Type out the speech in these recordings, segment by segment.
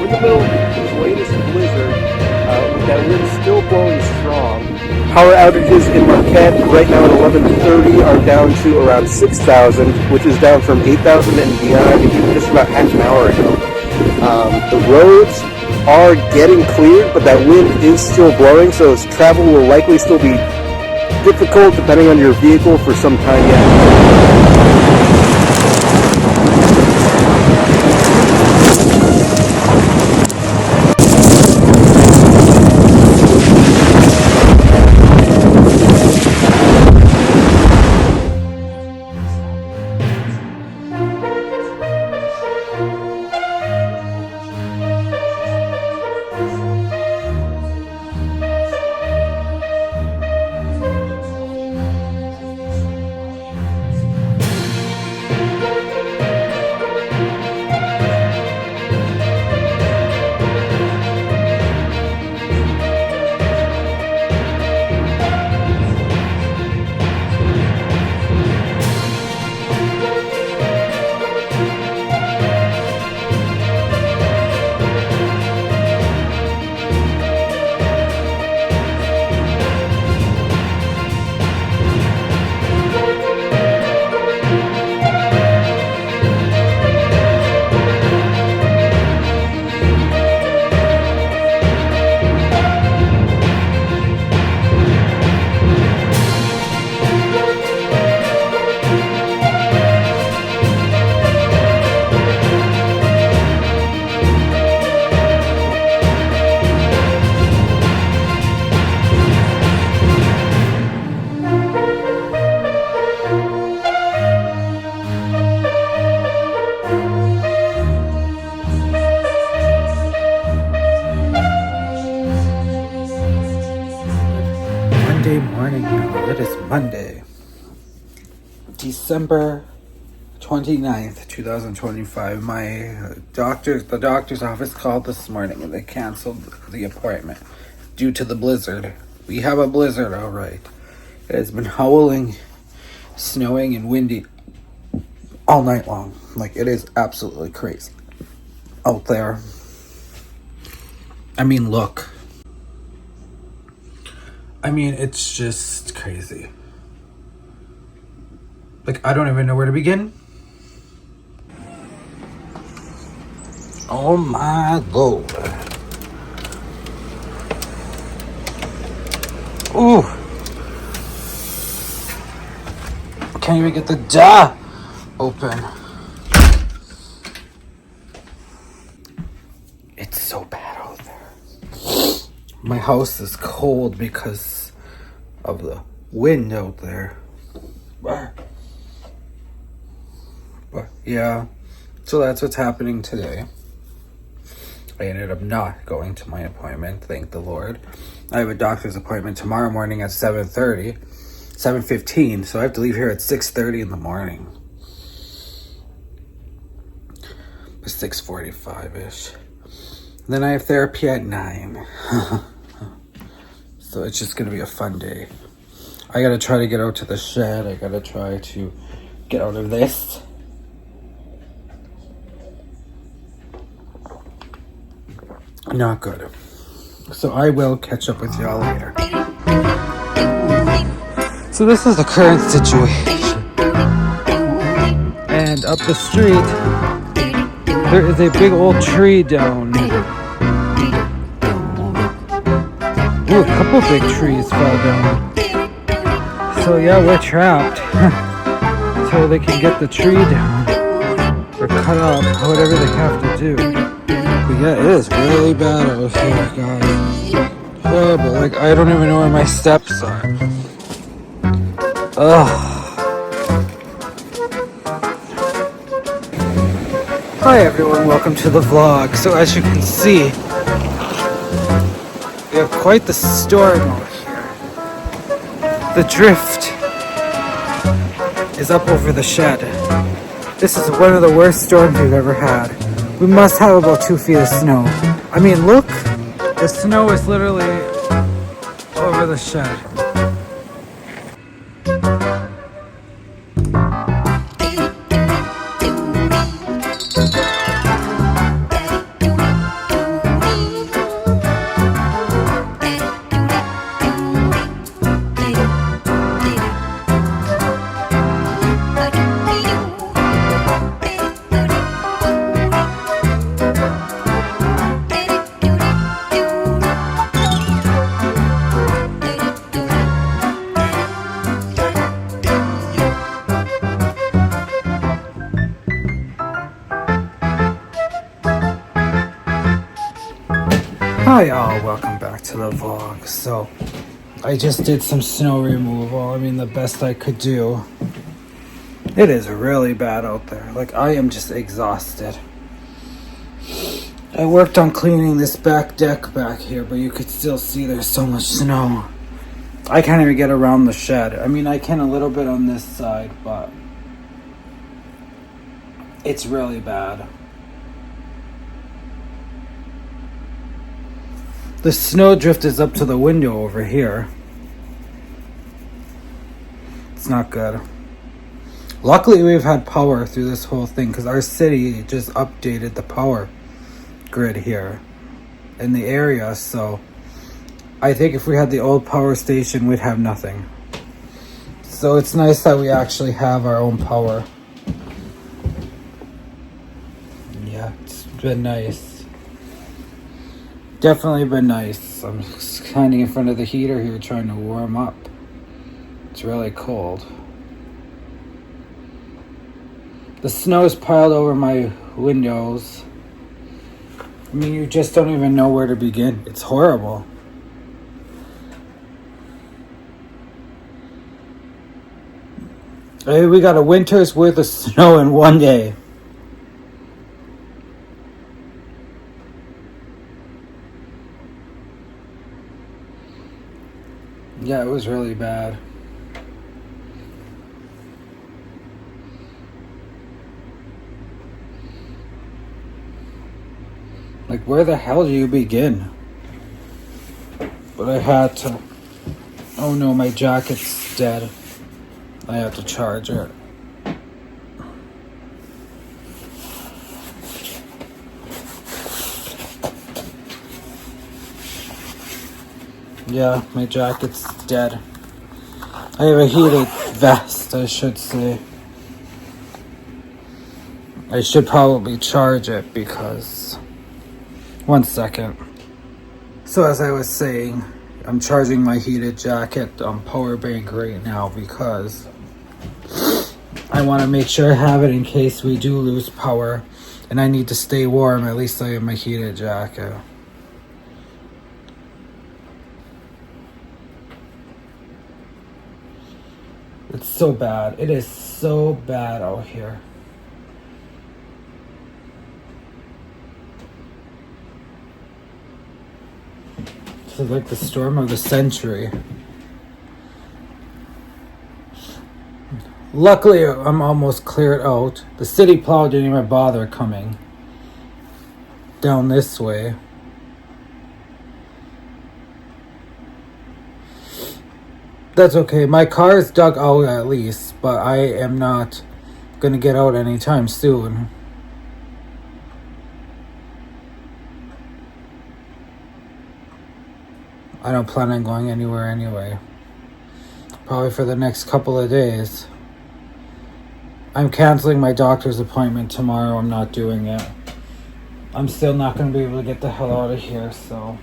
in the middle of this latest blizzard, with that wind still blowing strong. Power outages in Marquette right now at 11:30 are down to around 6,000, which is down from 8,000 in Indiana just about half an hour ago. The roads are getting cleared, but that wind is still blowing, so travel will likely still be difficult depending on your vehicle for some time yet. Monday morning, y'all. It is Monday, December 29th, 2025. The doctor's office called this morning and they canceled the appointment due to the blizzard. We have a blizzard, all right. It has been howling, snowing, and windy all night long. Like, it is absolutely crazy out there. I mean, look. It's just crazy. Like, I don't even know where to begin. Oh my Lord. Ooh. Can't even get the door open. It's so bad out there. My house is cold because of the wind out there. But yeah, so that's what's happening today. I ended up not going to my appointment, thank the Lord. I have a doctor's appointment tomorrow morning at 7:15, so I have to leave here at 6:30 in the morning. 6:45-ish. Then I have therapy at 9. So it's just gonna be a fun day. I gotta try to get out to the shed. I gotta try to get out of this. Not good. So I will catch up with y'all later. So this is the current situation. And up the street, there is a big old tree down. Ooh, a couple big trees fell down. So yeah, we're trapped. So they can get the tree down. Or cut up, whatever they have to do. But yeah, it is really bad out here, guys. Horrible. Like, I don't even know where my steps are. Ugh. Hi everyone, welcome to the vlog. So as you can see, we have quite the storm out here. The drift is up over the shed. This is one of the worst storms we've ever had. We must have about 2 feet of snow. I mean, look, the snow is literally over the shed. Hi all, welcome back to the vlog. So, I just did some snow removal. I mean, the best I could do. It is really bad out there. Like, I am just exhausted. I worked on cleaning this back deck back here, but you could still see there's so much snow. I can't even get around the shed. I mean, I can a little bit on this side, but it's really bad. The snowdrift is up to the window over here. It's not good. Luckily, we've had power through this whole thing because our city just updated the power grid here in the area. So I think if we had the old power station, we'd have nothing. So it's nice that we actually have our own power. Yeah, it's been nice. Definitely been nice. I'm standing in front of the heater here trying to warm up. It's really cold. The snow is piled over my windows. I mean, you just don't even know where to begin. It's horrible. Hey, we got a winter's worth of snow in one day. Yeah, it was really bad. Like, where the hell do you begin? But I had to... Oh no, my jacket's dead. I have to charge it. Yeah, my jacket's dead. I have a heated vest, I should say. I should probably charge it because... One second. So as I was saying, I'm charging my heated jacket on power bank right now because I want to make sure I have it in case we do lose power and I need to stay warm. At least I have my heated jacket. It's so bad. It is so bad out here. This is like the storm of the century. Luckily, I'm almost cleared out. The city plow didn't even bother coming down this way. That's okay. My car is dug out at least, but I am not gonna get out anytime soon. I don't plan on going anywhere anyway. Probably for the next couple of days. I'm canceling my doctor's appointment tomorrow. I'm not doing it. I'm still not going to be able to get the hell out of here, so...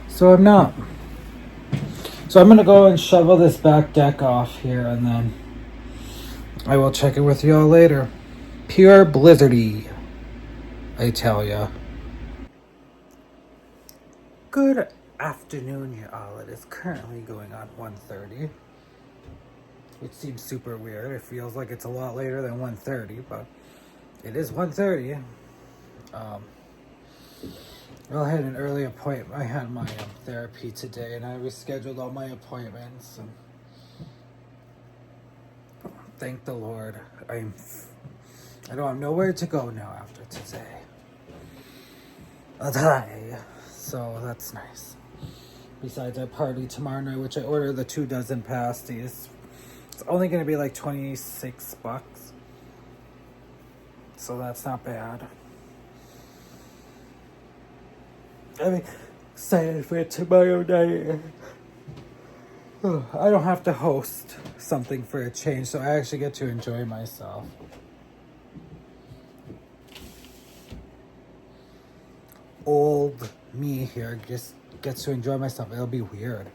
So I'm not. So I'm going to go and shovel this back deck off here, and then I will check it with you all later. Pure blizzardy, I tell ya. Good afternoon, you all. It is currently going on 1:30, which seems super weird. It feels like it's a lot later than 1:30, but it is 1:30. Well, I had an early appointment. I had my therapy today, and I rescheduled all my appointments. And thank the Lord, I don't have nowhere to go now after today. So that's nice. Besides, I party tomorrow night, which I ordered the 2 dozen pasties. It's only going to be like $26. So that's not bad. I'm excited for tomorrow night. I don't have to host something for a change, so I actually get to enjoy myself. Old me here just gets to enjoy myself. It'll be weird.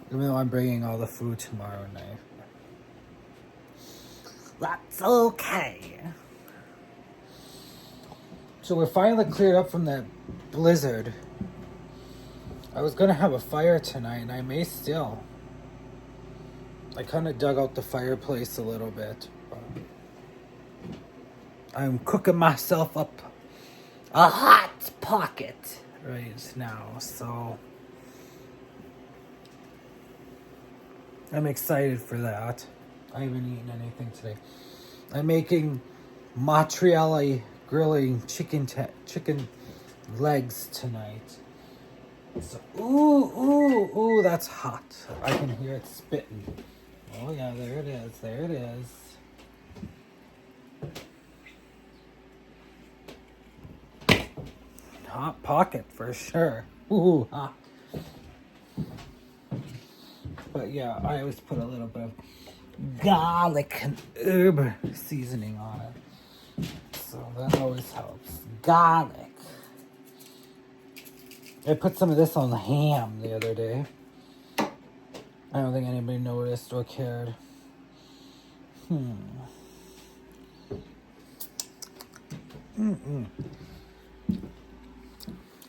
Even though I'm bringing all the food tomorrow night. That's okay. So we're finally cleared up from that blizzard. I was gonna have a fire tonight, and I may still. I kind of dug out the fireplace a little bit. But I'm cooking myself up a hot pocket right now, so I'm excited for that. I haven't eaten anything today. I'm making mozzarella grilling chicken legs tonight. So, ooh, that's hot. I can hear it spitting. Oh yeah, there it is. Hot pocket for sure. Ooh, hot. But yeah, I always put a little bit of garlic and herb seasoning on it. So that always helps. Garlic. I put some of this on the ham the other day. I don't think anybody noticed or cared.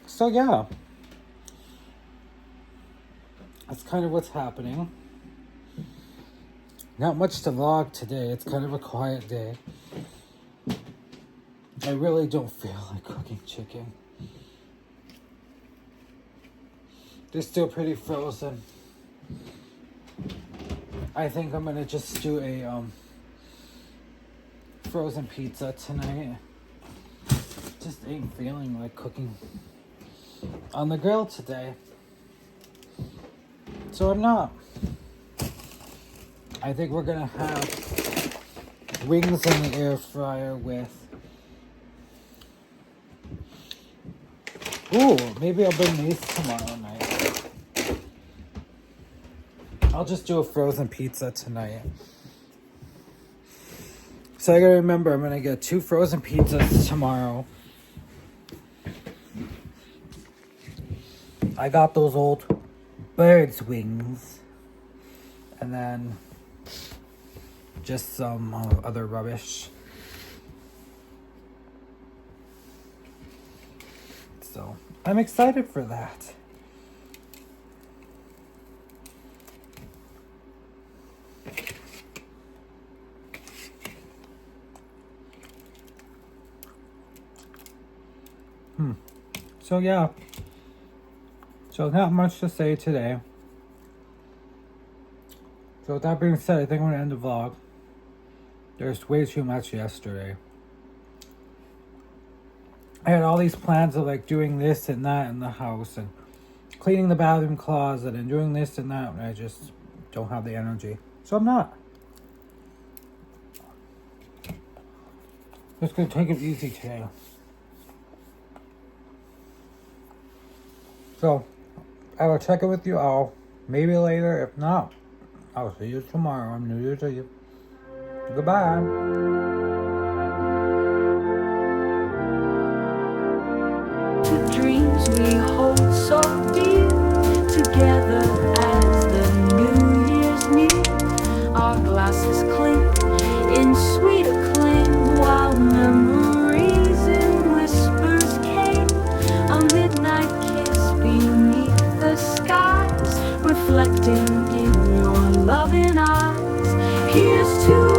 So yeah. That's kind of what's happening. Not much to vlog today. It's kind of a quiet day. I really don't feel like cooking chicken. They're still pretty frozen. I think I'm gonna just do a frozen pizza tonight. Just ain't feeling like cooking on the grill today. So I'm not. I think we're gonna have wings in the air fryer with... Ooh, maybe I'll bring these tomorrow night. I'll just do a frozen pizza tonight. So I gotta remember, I'm gonna get 2 frozen pizzas tomorrow. I got those old Bird's wings. And then just some other rubbish. So I'm excited for that. So yeah. So not much to say today. So with that being said, I think I'm going to end the vlog. There's way too much yesterday. I had all these plans of like doing this and that in the house and cleaning the bathroom closet and doing this and that, and I just don't have the energy. So I'm not. Just going to take it easy today. So I will check it with you all. Maybe later. If not, I'll see you tomorrow on New Year's Eve. Goodbye. The dreams we hold so dear together as the New Year's near. Our glasses clink in sweet acclaim while memories in whispers came. A midnight kiss beneath the skies, reflecting in your loving eyes. Here's to